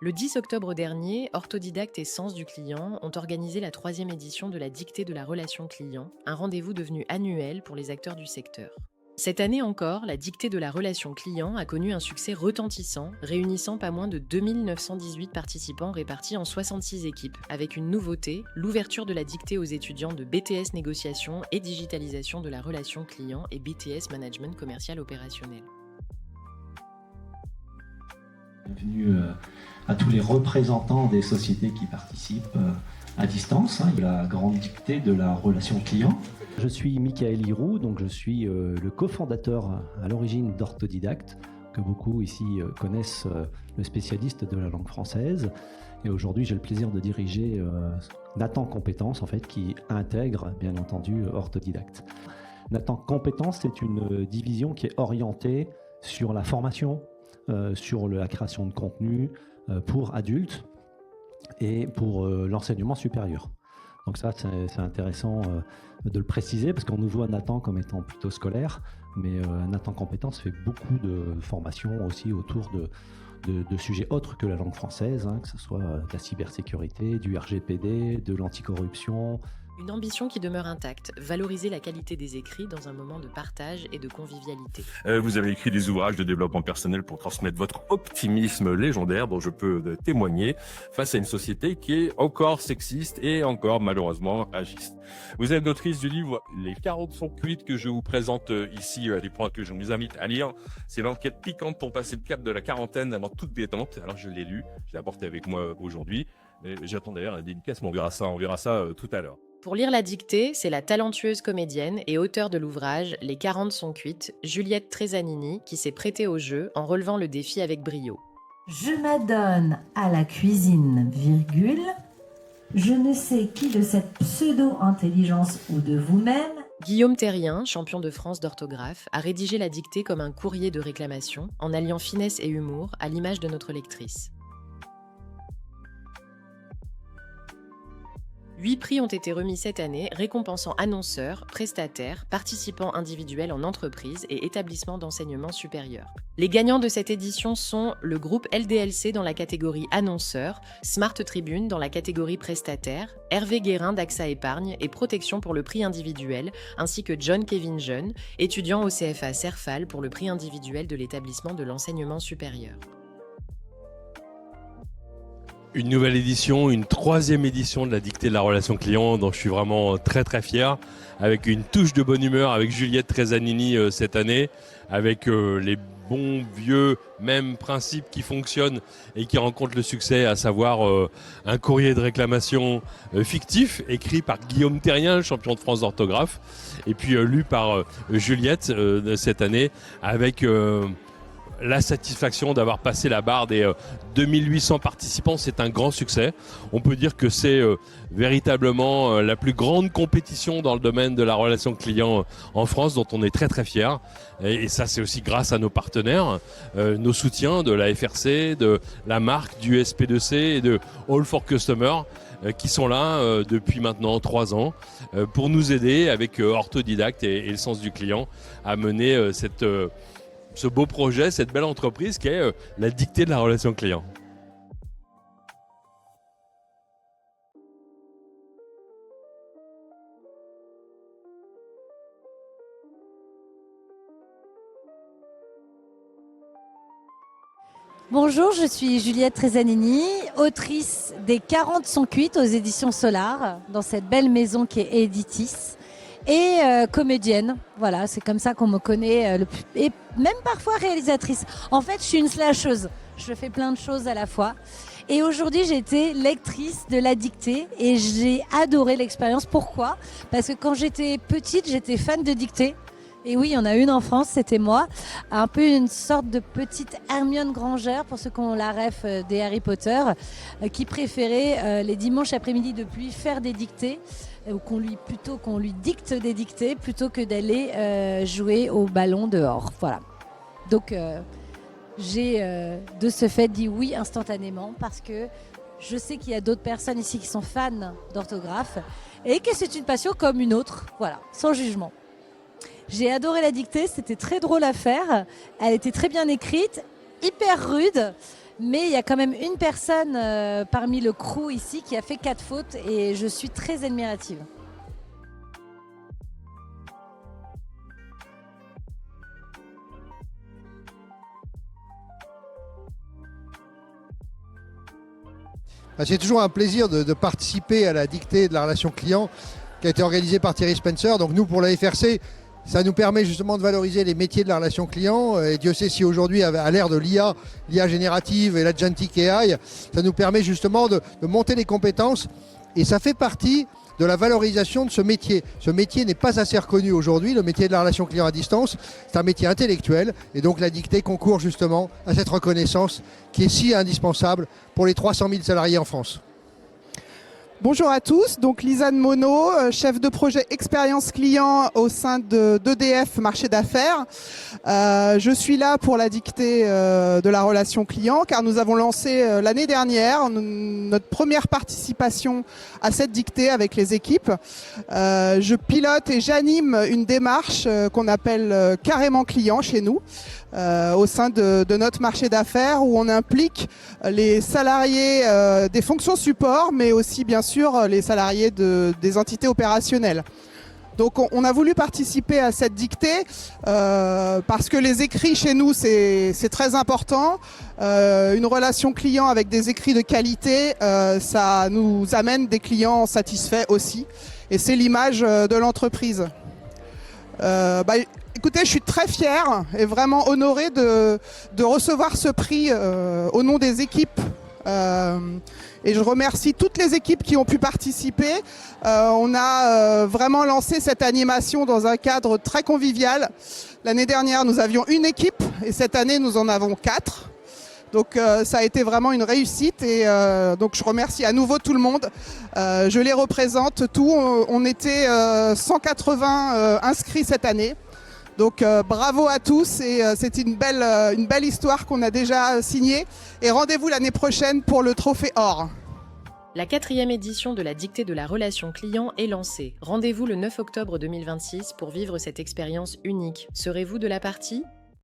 Le 10 octobre dernier, Orthodidacte et Sens du client ont organisé la 3e édition de la dictée de la relation client, un rendez-vous devenu annuel pour les acteurs du secteur. Cette année encore, la dictée de la relation client a connu un succès retentissant, réunissant pas moins de 2918 participants répartis en 66 équipes, avec une nouveauté, l'ouverture de la dictée aux étudiants de BTS Négociation et Digitalisation de la relation client et BTS Management commercial opérationnel. Bienvenue à tous les représentants des sociétés qui participent à distance, la grande dictée de la relation client. Je suis Michael Hiroux, donc je suis le cofondateur à l'origine d'Orthodidacte, que beaucoup ici connaissent, le spécialiste de la langue française. Et aujourd'hui, j'ai le plaisir de diriger Nathan Compétences, en fait, qui intègre, bien entendu, Orthodidacte. Nathan Compétences, c'est une division qui est orientée sur la formation, sur la création de contenu pour adultes et pour l'enseignement supérieur. Donc ça, c'est intéressant de le préciser parce qu'on nous voit Nathan comme étant plutôt scolaire, mais Nathan Compétences fait beaucoup de formations aussi autour de sujets autres que la langue française, que ce soit de la cybersécurité, du RGPD, de l'anticorruption. Une ambition qui demeure intacte, valoriser la qualité des écrits dans un moment de partage et de convivialité. Vous avez écrit des ouvrages de développement personnel pour transmettre votre optimisme légendaire dont je peux témoigner face à une société qui est encore sexiste et encore malheureusement agiste. Vous êtes l'autrice du livre Les 40 sont cuites que je vous présente ici, les points que je vous invite à lire. C'est l'enquête piquante pour passer le cap de la quarantaine avant toute détente. Alors je l'ai lu, je l'ai apporté avec moi aujourd'hui. J'attends d'ailleurs la dédicace, mais on verra ça tout à l'heure. Pour lire la dictée, c'est la talentueuse comédienne et auteure de l'ouvrage Les 40 sont cuites, Juliette Tresanini, qui s'est prêtée au jeu en relevant le défi avec brio. Je m'adonne à la cuisine, virgule. Je ne sais qui de cette pseudo-intelligence ou de vous-même. Guillaume Terrien, champion de France d'orthographe, a rédigé la dictée comme un courrier de réclamation, en alliant finesse et humour à l'image de notre lectrice. 8 prix ont été remis cette année, récompensant annonceurs, prestataires, participants individuels en entreprise et établissements d'enseignement supérieur. Les gagnants de cette édition sont le groupe LDLC dans la catégorie annonceurs, Smart Tribune dans la catégorie prestataire, Hervé Guérin d'AXA Épargne et Protection pour le prix individuel, ainsi que John Kevin Jeune, étudiant au CFA Serfal pour le prix individuel de l'établissement de l'enseignement supérieur. Une nouvelle édition, une 3e édition de la dictée de la relation client dont je suis vraiment très très fier, avec une touche de bonne humeur avec Juliette Tresanini cette année, avec les bons vieux mêmes principes qui fonctionnent et qui rencontrent le succès, à savoir un courrier de réclamation fictif écrit par Guillaume Terrien, le champion de France d'orthographe, et puis lu par Juliette cette année avec la satisfaction d'avoir passé la barre des 2800 participants. C'est un grand succès. On peut dire que c'est véritablement la plus grande compétition dans le domaine de la relation client en France, dont on est très très fiers. Et ça, c'est aussi grâce à nos partenaires, nos soutiens de la FRC, de la marque, du SP2C et de All for Customer, qui sont là depuis maintenant 3 ans pour nous aider avec Orthodidacte et le sens du client à mener ce beau projet, cette belle entreprise qui est la dictée de la relation client. Bonjour, je suis Juliette Tresanini, autrice des 40 sont cuites aux éditions Solar, dans cette belle maison qui est Editis, et comédienne. Voilà, c'est comme ça qu'on me connaît, et même parfois réalisatrice. En fait, je suis une slasheuse, je fais plein de choses à la fois. Et aujourd'hui, j'ai été lectrice de la dictée et j'ai adoré l'expérience. Pourquoi ? Parce que quand j'étais petite, j'étais fan de dictée. Et oui, il y en a une en France, c'était moi. Un peu une sorte de petite Hermione Granger, pour ceux qui ont la ref des Harry Potter, qui préférait les dimanches après-midi de pluie faire des dictées, ou qu'on lui dicte des dictées, plutôt que d'aller jouer au ballon dehors. Voilà. Donc, j'ai de ce fait dit oui instantanément, parce que je sais qu'il y a d'autres personnes ici qui sont fans d'orthographe, et que c'est une passion comme une autre, voilà, sans jugement. J'ai adoré la dictée, c'était très drôle à faire. Elle était très bien écrite, hyper rude. Mais il y a quand même une personne parmi le crew ici qui a fait 4 fautes et je suis très admirative. C'est toujours un plaisir de participer à la dictée de la relation client qui a été organisée par Thierry Spencer. Donc nous, pour la FRC, ça nous permet justement de valoriser les métiers de la relation client. Et Dieu sait si aujourd'hui, à l'ère de l'IA générative et l'Agentic AI, ça nous permet justement de monter les compétences. Et ça fait partie de la valorisation de ce métier. Ce métier n'est pas assez reconnu aujourd'hui, le métier de la relation client à distance. C'est un métier intellectuel et donc la dictée concourt justement à cette reconnaissance qui est si indispensable pour les 300 000 salariés en France. Bonjour à tous, donc Lisanne Monod, chef de projet expérience client au sein d'EDF Marché d'affaires. Je suis là pour la dictée de la relation client car nous avons lancé l'année dernière notre première participation à cette dictée avec les équipes. Je pilote et j'anime une démarche qu'on appelle carrément client chez nous. Au sein de notre marché d'affaires où on implique les salariés des fonctions support mais aussi bien sûr les salariés des entités opérationnelles. Donc on a voulu participer à cette dictée parce que les écrits chez nous c'est très important. Une relation client avec des écrits de qualité, ça nous amène des clients satisfaits aussi et c'est l'image de l'entreprise. Écoutez, je suis très fière et vraiment honorée de recevoir ce prix au nom des équipes. Et je remercie toutes les équipes qui ont pu participer. On a vraiment lancé cette animation dans un cadre très convivial. L'année dernière, nous avions une équipe et cette année, nous en avons 4. Donc ça a été vraiment une réussite et donc je remercie à nouveau tout le monde. Je les représente tous. On était 180 inscrits cette année. Donc bravo à tous et c'est une belle histoire qu'on a déjà signée. Et rendez-vous l'année prochaine pour le trophée or. La 4e édition de la dictée de la relation client est lancée. Rendez-vous le 9 octobre 2026 pour vivre cette expérience unique. Serez-vous de la partie ?